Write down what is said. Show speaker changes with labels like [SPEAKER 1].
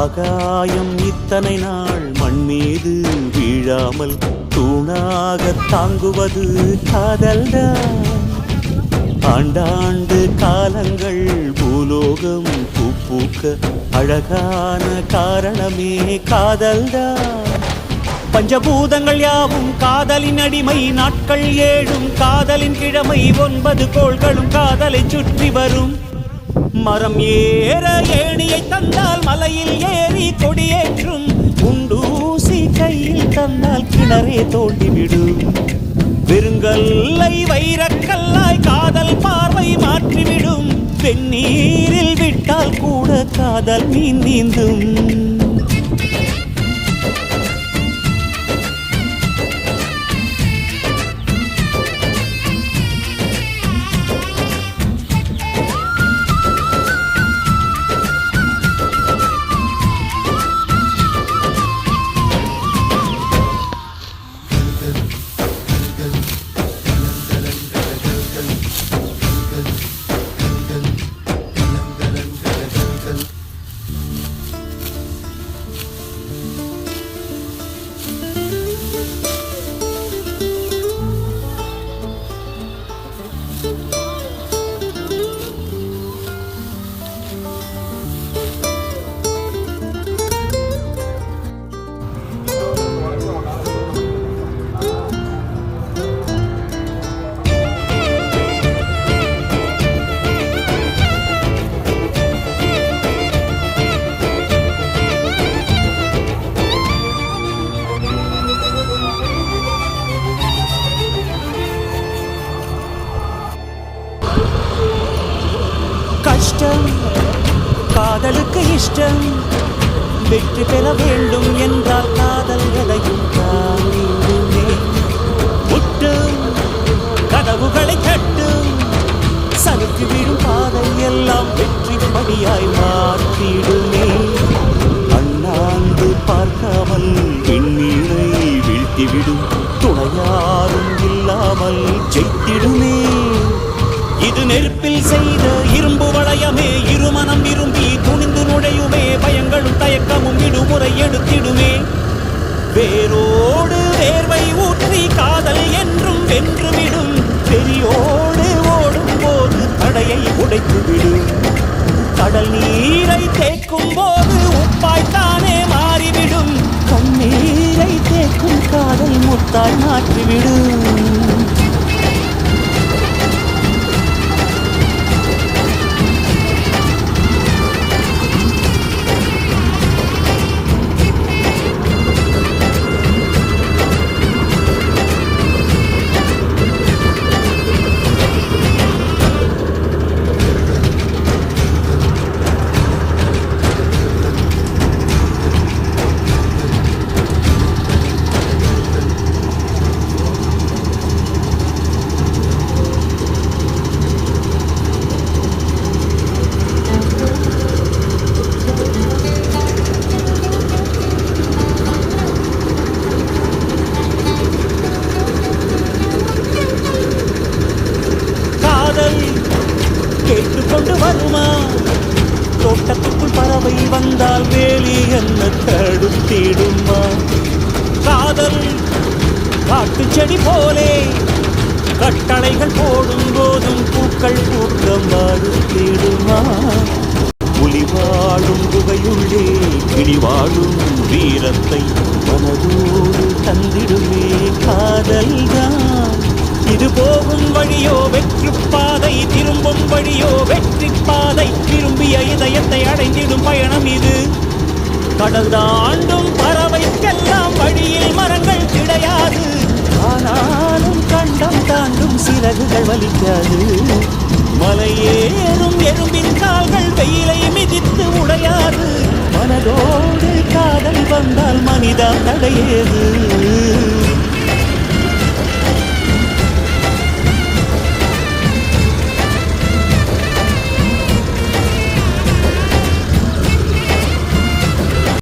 [SPEAKER 1] ஆகாயம் இத்தனை நாள் மண் மீது வீழாமல் தூணாக தாங்குவது காதல்தான். ஆண்டாண்டு காலங்கள் பூலோகம் பூக்க அழகான காரணமே காதல்தான். பஞ்சபூதங்கள் யாவும் காதலின் அடிமை, நாட்கள் 7 காதலின் கிழமை, 9 கோள்களும் காதலை சுற்றி வரும். மரம் ஏற ஏணியை தந்தால் மலையில் ஏறி கொடியேற்றும், குண்டூசி கையில் தந்தால் கிணறே தோண்டிவிடும். வெறுங்கல்லை வைரக்கல்லாய் காதல் பார்வை மாற்றிவிடும், வெந்நீரில் விட்டால் கூட காதல் மீன் நீந்தும். கஷ்டம் காதலுக்கு இஷ்டம், வெற்றி பெற வேண்டும் என்றால் காதல் எதையும் தாங்கிடுமே. முட்டும் கதவுகளை கட்டும், சறுக்கி விடும் பாதை எல்லாம் வெற்றி படியாய் மாற்றிடுமே. அண்ணாந்து பார்க்காமல் வெந்நீரை வீழ்த்திவிடும், துணையாரும் இல்லாமல் ஜெயித்திடுமே. இது நெருப்பில் செய்த இரும்பு வளையமே, இருமனம் விரும்பி துணிந்து நுழையுமே. பயங்களும் தயக்கமும் விடுமுறை எடுத்திடுமே. வேரோடு வேர்வை ஊற்றி காதல் என்றும் வென்றுவிடும், பெரியோடு ஓடும் போது தடையை உடைத்துவிடும். கடல் நீரை தேக்கும் போது உப்பாய்த்தானே மாறிவிடும், கண்ணீரை தேக்கும் காதல் முத்தாய் மாற்றிவிடும். கேட்டுக்கொண்டு வருமா? தோட்டத்துக்குள் பறவை வந்தால் வேலி என்ன தடுத்திடுமா? காதல் காட்டு செடி போலே கட்டளைகள் போடும் போதும் பூக்கள் பூக்க மறுத்திடுமா? புலி வாழும் குகையுள்ளே கிளி வாழும் வீரத்தை மனதோடு தந்திடுமே காதல்தான். இது போகும் வழியோ வெற்றி பாதை, திரும்பும் வழியோ வெற்றி பாதை. விரும்பிய இதயத்தை அடைந்திடும் பயணம் இது. கடல் தாண்டும் பறவைக்கெல்லாம் வழியில் மரங்கள் கிடையாது, ஆனாலும் கண்டம் தாண்டும் சிறகுகள் வலிக்காது. மலையேறும் எறும்பின் கால்கள் வெயிலை மிதித்து உடையாது. மனதோடு காதல் வந்தால் மனிதா தடையேது.